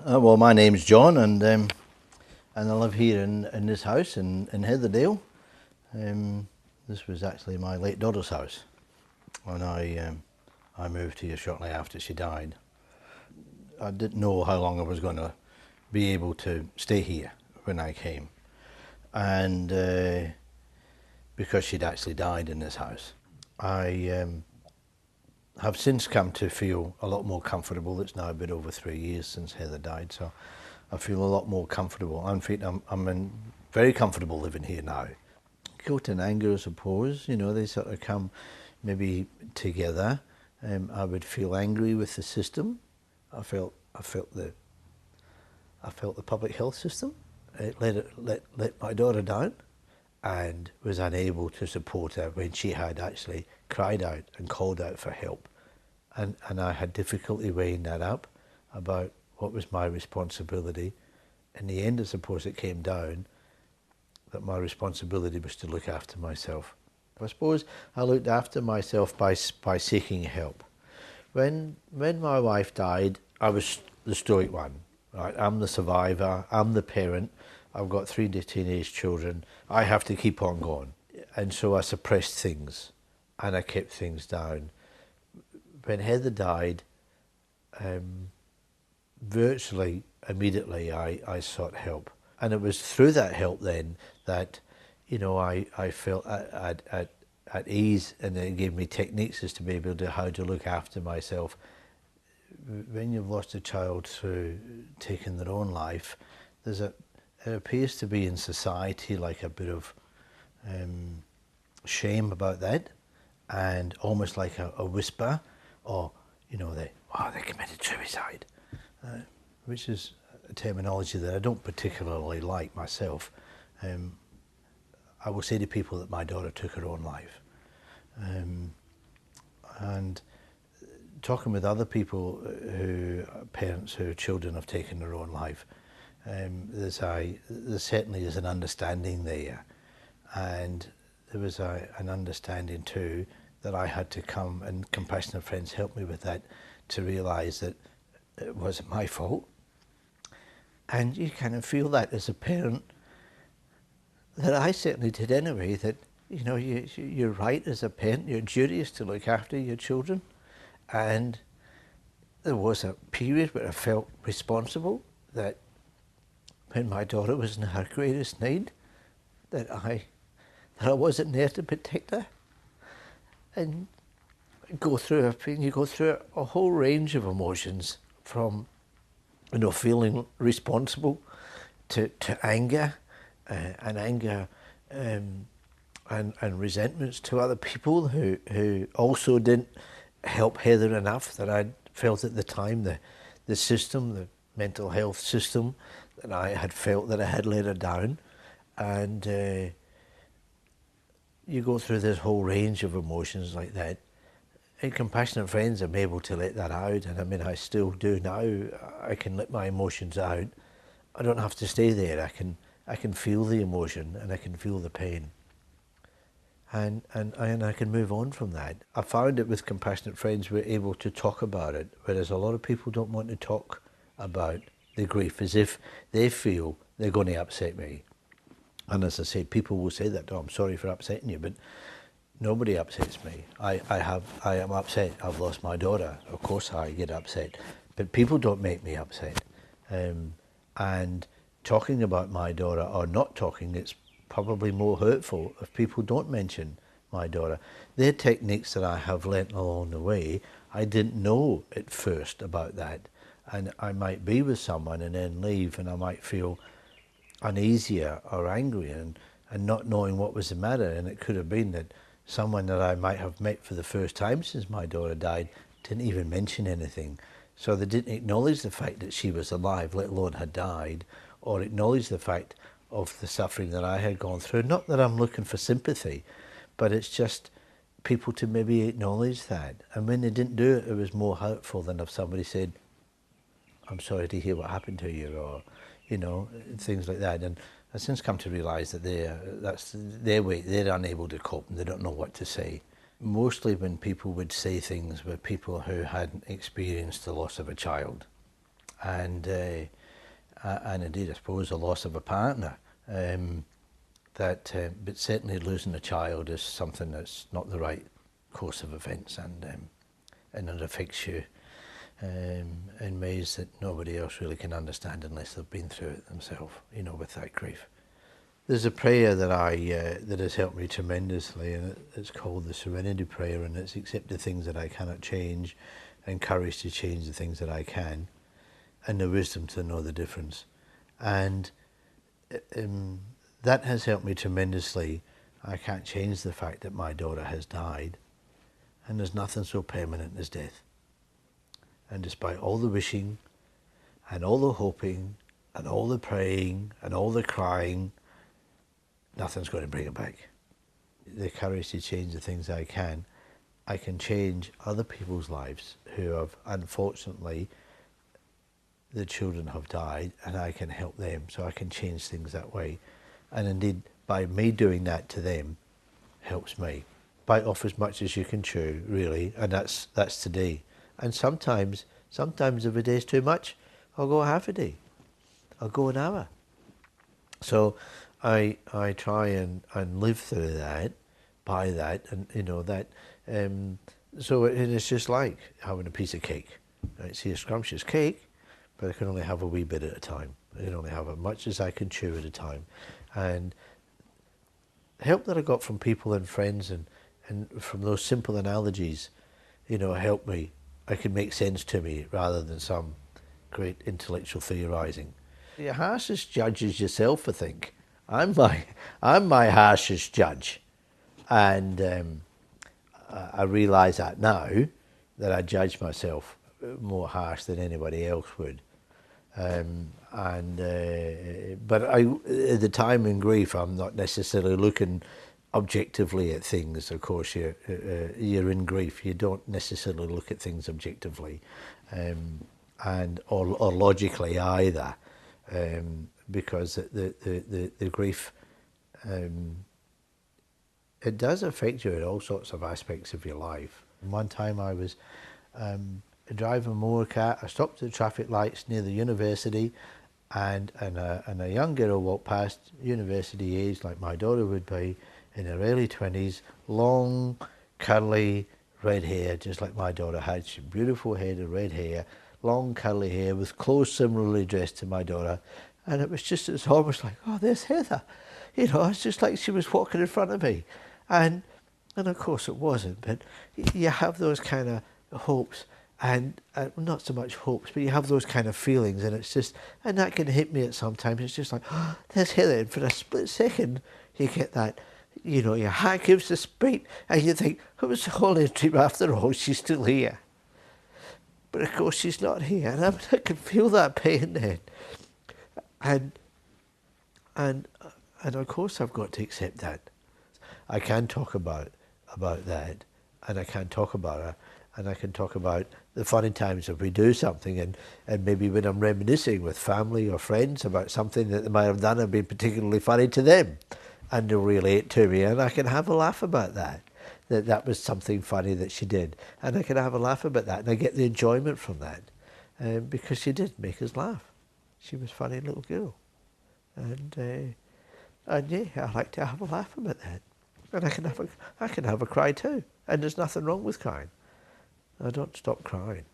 Well, my name's John, and I live here in this house in Heatherdale. This was actually my late daughter's house, and I moved here shortly after she died. I didn't know how long I was going to be able to stay here when I came, and because she'd actually died in this house, I have since come to feel a lot more comfortable. It's now been over 3 years since Heather died, so I feel a lot more comfortable. In fact, very comfortable living here now. Guilt and anger, I suppose, they sort of come maybe together. I would feel angry with the system. I felt the public health system. It let my daughter down, and was unable to support her when she had actually cried out and called out for help. And I had difficulty weighing that up about what was my responsibility. In the end, I suppose it came down that my responsibility was to look after myself. I suppose I looked after myself by seeking help. When my wife died, I was the stoic one. Right? I'm the survivor, I'm the parent, I've got 3 teenage children, I have to keep on going. And so I suppressed things and I kept things down. When Heather died, virtually immediately I sought help. And it was through that help then that, I felt at ease, and it gave me techniques as to be able to how to look after myself. When you've lost a child through taking their own life, it appears to be in society like a bit of shame about that, and almost like a whisper, or they committed suicide, which is a terminology that I don't particularly like myself. I will say to people that my daughter took her own life, and talking with other people parents whose children have taken their own life, there certainly is an understanding there, and there was an understanding too that I had to come, and compassionate friends helped me with that, to realise that it wasn't my fault. And you kind of feel that as a parent, that I certainly did anyway, that you're right as a parent, your duty is to look after your children. And there was a period where I felt responsible, that when my daughter was in her greatest need, that I wasn't there to protect her. And you go through a whole range of emotions, from feeling responsible to anger, and anger and resentments to other people who also didn't help Heather enough, that I felt at the time the system, the mental health system, that I had felt that I had let her down. And you go through this whole range of emotions like that. And compassionate friends, I'm able to let that out, and I still do now. I can let my emotions out. I don't have to stay there. I can feel the emotion, and I can feel the pain, and I can move on from that. I found it with compassionate friends, we're able to talk about it, whereas a lot of people don't want to talk about the grief, as if they feel they're going to upset me. And as I said, people will say that, "Oh, I'm sorry for upsetting you," but nobody upsets me. I am upset. I've lost my daughter. Of course I get upset. But people don't make me upset. And talking about my daughter, or not talking, it's probably more hurtful if people don't mention my daughter. They're techniques that I have learnt along the way. I didn't know at first about that. And I might be with someone and then leave, and I might feel uneasy or angry, and not knowing what was the matter. And it could have been that someone that I might have met for the first time since my daughter died didn't even mention anything. So they didn't acknowledge the fact that she was alive, let alone had died, or acknowledge the fact of the suffering that I had gone through. Not that I'm looking for sympathy, but it's just people to maybe acknowledge that. And when they didn't do it, it was more hurtful than if somebody said, "I'm sorry to hear what happened to you," or things like that. And I've since come to realise that that's their way. They're unable to cope, and they don't know what to say. Mostly when people would say things were people who hadn't experienced the loss of a child, and indeed I suppose the loss of a partner. But certainly losing a child is something that's not the right course of events, and it affects you in ways that nobody else really can understand unless they've been through it themselves, with that grief. There's a prayer that has helped me tremendously, and it's called the Serenity Prayer, and it's accept the things that I cannot change, and courage to change the things that I can, and the wisdom to know the difference. And that has helped me tremendously. I can't change the fact that my daughter has died, and there's nothing so permanent as death. And despite all the wishing, and all the hoping, and all the praying, and all the crying, nothing's going to bring it back. The courage to change the things I can change other people's lives who have, unfortunately, the children have died, and I can help them, so I can change things that way. And indeed, by me doing that to them, helps me. Bite off as much as you can chew, really, and that's today. And sometimes if a day's too much, I'll go half a day. I'll go an hour. So I try and live through that, by that, and that. So it's just like having a piece of cake. Right? See, a scrumptious cake, but I can only have a wee bit at a time. I can only have as much as I can chew at a time. And help that I got from people and friends and from those simple analogies, help me. I can make sense to me rather than some great intellectual theorising. Your harshest judge is yourself, I think. I'm my harshest judge, and I realise that now, that I judge myself more harsh than anybody else would. But at the time in grief, I'm not necessarily looking objectively at things. Of course, you're in grief. You don't necessarily look at things objectively, or logically either, because the grief, it does affect you in all sorts of aspects of your life. One time I was driving a motorcar. I stopped at the traffic lights near the university, and a young girl walked past, university age, like my daughter would be, in her early 20s, long, curly, red hair, just like my daughter had. She had beautiful head of red hair, long, curly hair, with clothes similarly dressed to my daughter. And it's almost like, oh, there's Heather. It's just like she was walking in front of me. And of course it wasn't, but you have those kind of hopes, and not so much hopes, but you have those kind of feelings, and and that can hit me at sometimes. It's just like, oh, there's Heather, and for a split second you get that, your heart gives a beat, and you think, it was all a dream after all, she's still here. But of course she's not here, and I can feel that pain then. And of course I've got to accept that. I can talk about that, and I can talk about her, and I can talk about the funny times if we do something, and maybe when I'm reminiscing with family or friends about something that they might have done and been particularly funny to them, and they'll relate to me, and I can have a laugh about that was something funny that she did, and I can have a laugh about that, and I get the enjoyment from that, because she did make us laugh. She was a funny little girl, and yeah, I like to have a laugh about that, and I can have a cry too, and there's nothing wrong with crying. I don't stop crying.